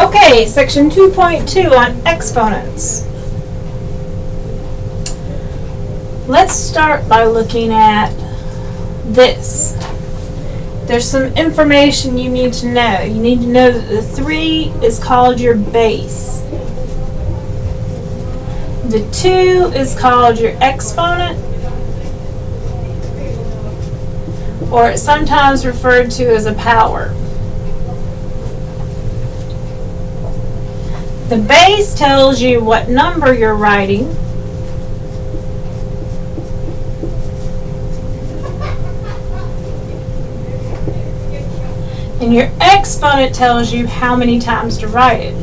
Okay, section 2.2 on exponents. Let's start by looking at this. There's some information you need to know. You need to know that the 3 is called your base. The 2 is called your exponent, or it's sometimes referred to as a power. The base tells you what number you're writing. And your exponent tells you how many times to write it.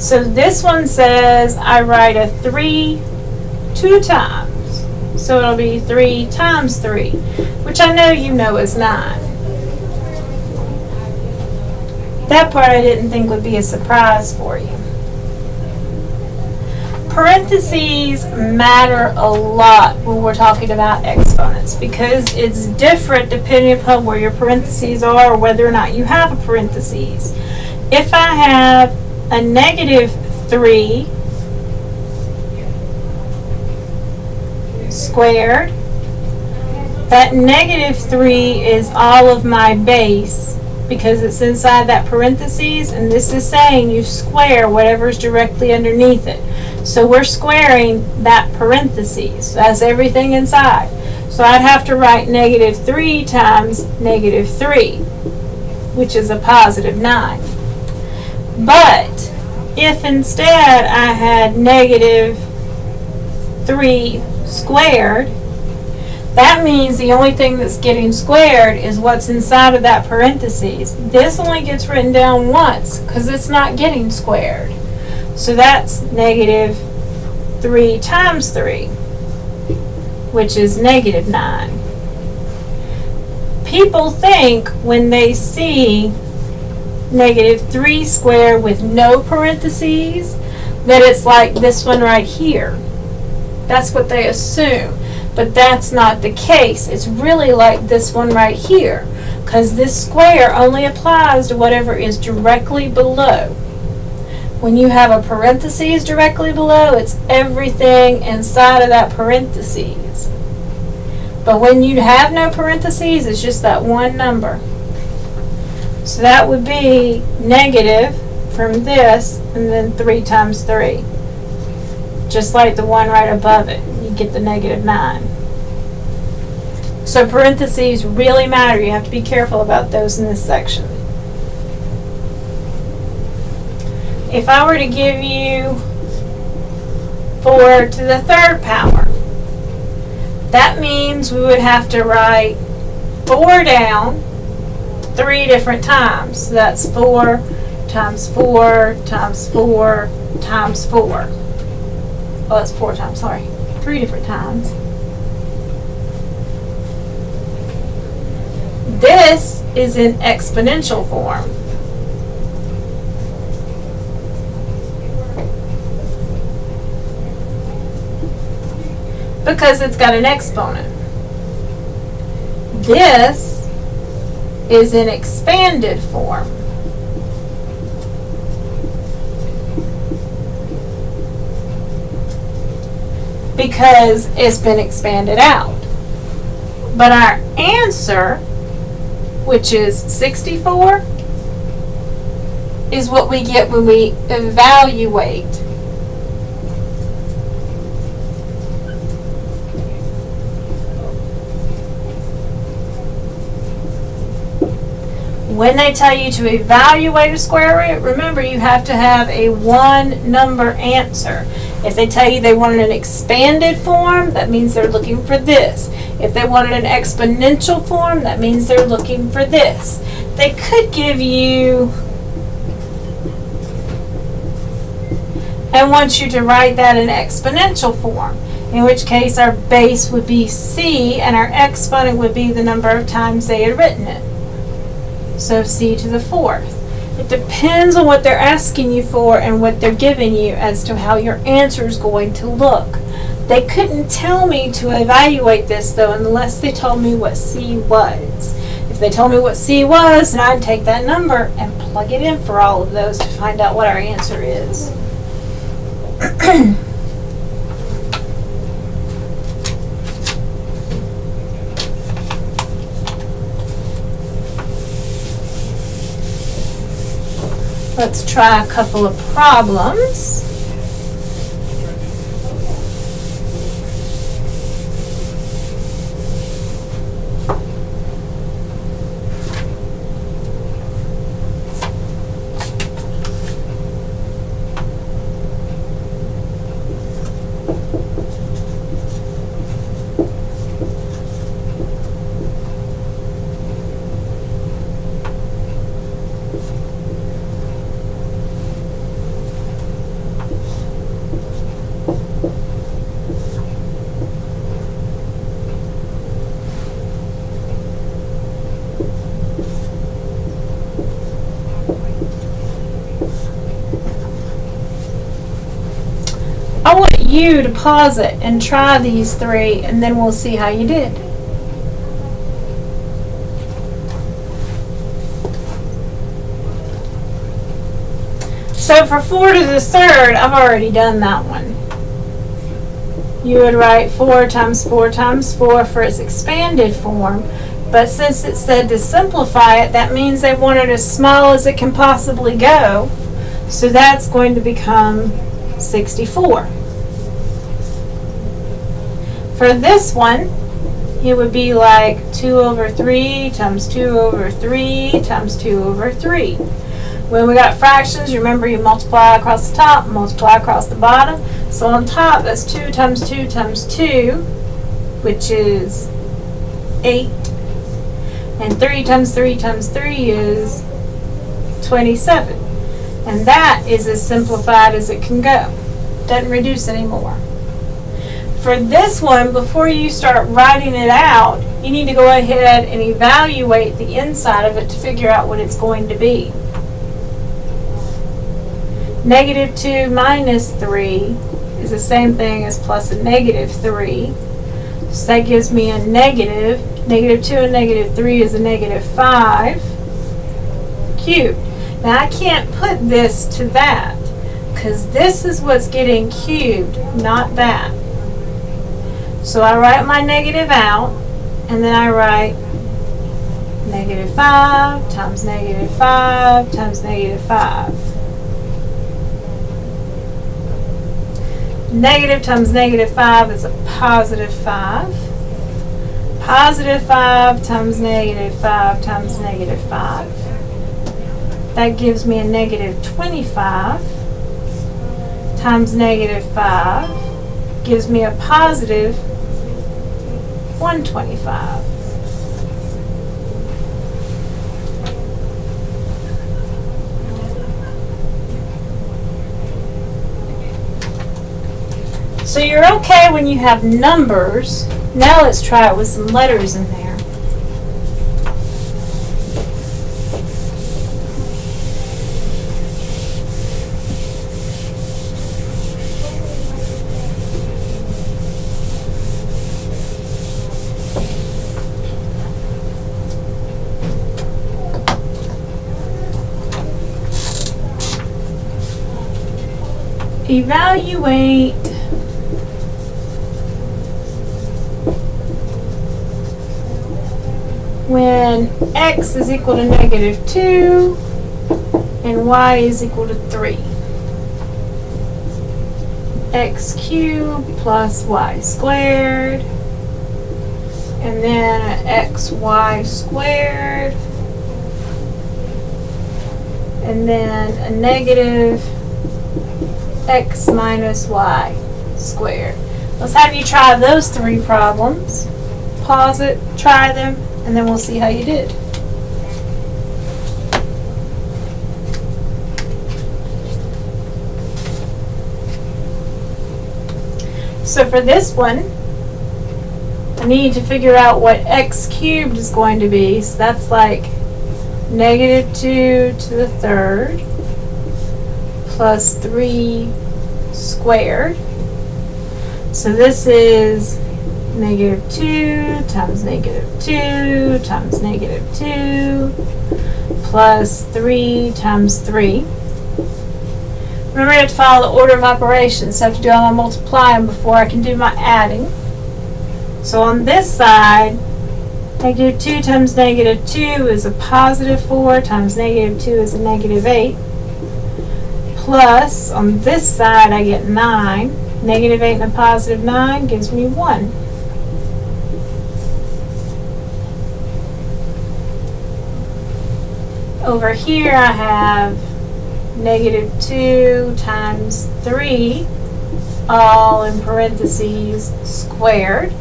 So this one says I write a 3 2 times. So it'll be 3 times 3, which I know you know is 9. That part I didn't think would be a surprise for you. Parentheses matter a lot when we're talking about exponents because it's different depending upon where your parentheses are or whether or not you have a parentheses. If I have a negative 3 squared, that negative 3 is all of my base because it's inside that parentheses, and this is saying you square whatever's directly underneath it. So we're squaring that parentheses. That's everything inside. So I'd have to write negative 3 times negative 3, which is a positive 9. But if instead I had negative 3 squared, that means the only thing that's getting squared is what's inside of that parentheses. This only gets written down once because it's not getting squared. So that's negative 3 times 3, which is negative 9. People think when they see negative 3 squared with no parentheses that it's like this one right here. That's what they assume. But that's not the case. It's really like this one right here, because this square only applies to whatever is directly below. When you have a parentheses directly below, it's everything inside of that parentheses. But when you have no parentheses, it's just that one number. So that would be negative from this, and then 3 times 3. Just like the one right above it. You get the negative 9. So parentheses really matter. You have to be careful about those in this section. If I were to give you 4 to the 3rd power, that means we would have to write 4 down 3 different times. So that's 4 times 4 times 4 times 4. Oh, that's 4 times, sorry. 3 different times. This is in exponential form. Because it's got an exponent. This is in expanded form. Because it's been expanded out. But our answer, which is 64, is what we get when we evaluate. When they tell you to evaluate a square root, remember you have to have a one number answer. If they tell you they wanted an expanded form, that means they're looking for this. If they wanted an exponential form, that means they're looking for this. They could give you and want you to write that in exponential form, in which case our base would be c and our exponent would be the number of times they had written it. So c to the 4th. It depends on what they're asking you for and what they're giving you as to how your answer is going to look. They couldn't tell me to evaluate this though unless they told me what C was. If they told me what C was, then I'd take that number and plug it in for all of those to find out what our answer is. Let's try a couple of problems. I want you to pause it and try these three, and then we'll see how you did. So for 4 to the third, I've already done that one. You would write 4 times 4 times 4 for its expanded form, but since it said to simplify it, that means they want it as small as it can possibly go. So that's going to become 64. For this one, it would be like 2 over 3 times 2 over 3 times 2 over 3. When we got fractions, remember you multiply across the top, multiply across the bottom. So on top, that's 2 times 2 times 2, which is 8. And 3 times 3 times 3 is 27. And that is as simplified as it can go. Doesn't reduce anymore. For this one, before you start writing it out, you need to go ahead and evaluate the inside of it to figure out what it's going to be. Negative 2 minus 3 is the same thing as plus a negative 3. So that gives me a negative. Negative 2 and negative 3 is a negative 5 cubed. Now I can't put this to that because this is what's getting cubed, not that. So I write my negative out, and then I write negative 5 times negative 5 times negative 5. Negative times negative 5 is a positive 5. Positive 5 times negative 5 times negative 5. That gives me a negative 25 times negative 5 gives me a positive 125. So you're okay when you have numbers. Now let's try it with some letters in there. Evaluate when x is equal to negative 2 and y is equal to 3. X cubed plus y squared, and then xy squared, and then a negative x minus y squared. Let's have you try those three problems. Pause it, try them, and then we'll see how you did. So for this one, I need to figure out what x cubed is going to be. So that's like negative 2 to the third plus 3 squared. So this is negative 2 times negative 2 times negative 2 plus 3 times 3. Remember, I have to follow the order of operations, so I have to do all my multiplying before I can do my adding. So on this side, negative 2 times negative 2 is a positive 4 times negative 2 is a negative 8. Plus, on this side, I get 9. Negative 8 and a positive 9 gives me 1. Over here, I have negative 2 times 3, all in parentheses, squared.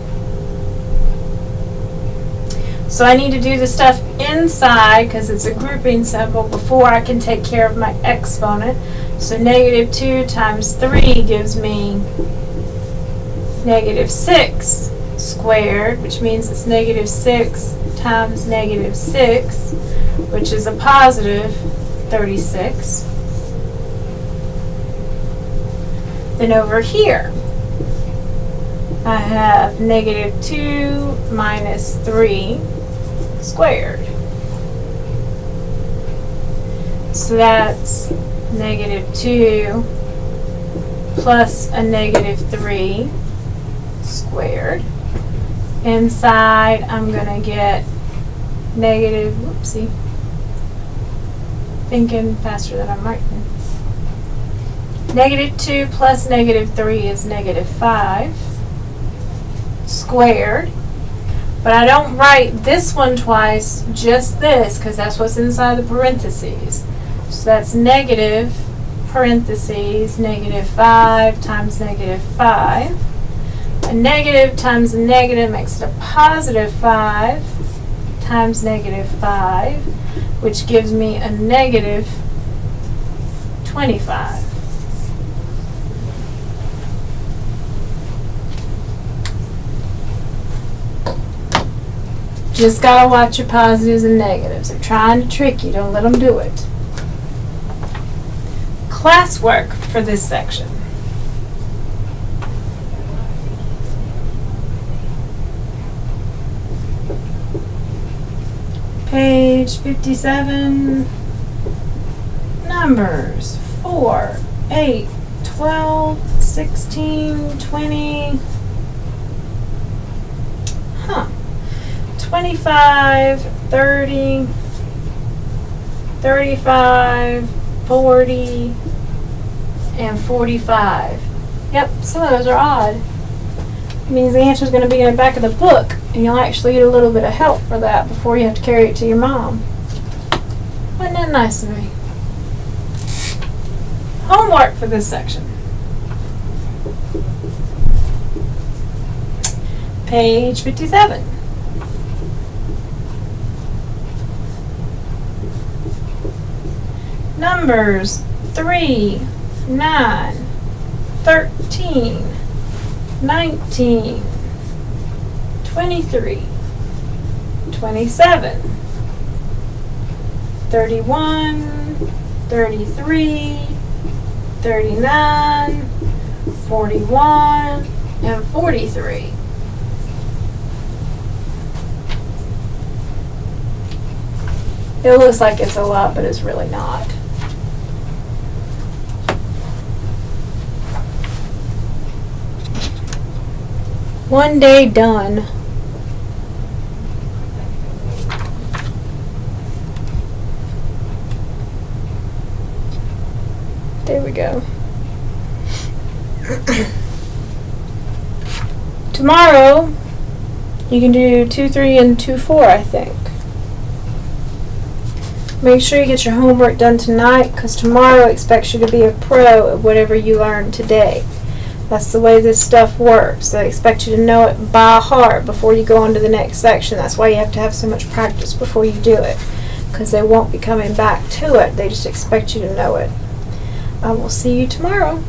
So I need to do the stuff inside because it's a grouping symbol before I can take care of my exponent. So negative 2 times 3 gives me negative 6 squared, which means it's negative 6 times negative 6, which is a positive 36. Then over here, I have negative 2 minus 3 squared. So that's negative 2 plus a negative 3 squared. Inside, I'm going to get negative, whoopsie, thinking faster than I'm writing. Negative 2 plus negative 3 is negative 5 squared. But I don't write this one twice, just this, because that's what's inside the parentheses. So that's negative, parentheses, negative 5 times negative 5. A negative times a negative makes it a positive 5 times negative 5, which gives me a negative 25. Just gotta watch your positives and negatives. They're trying to trick you. Don't let them do it. Classwork for this section. Page 57. Numbers 4, 8, 12, 16, 20. 25, 30, 35, 40, and 45. Yep, some of those are odd. It means the answer is going to be in the back of the book, and you'll actually get a little bit of help for that before you have to carry it to your mom. Wasn't that nice of me? Homework for this section. Page 57. Numbers 3, 9, 13, 19, 23, 27, 31, 33, 39, 41, and 43. It looks like it's a lot, but it's really not. One day done. There we go. Tomorrow, you can do 2, 3, and 2, 4, I think. Make sure you get your homework done tonight, because tomorrow expects you to be a pro at whatever you learned today. That's the way this stuff works. They expect you to know it by heart before you go on to the next section. That's why you have to have so much practice before you do it, because they won't be coming back to it. They just expect you to know it. I will see you tomorrow.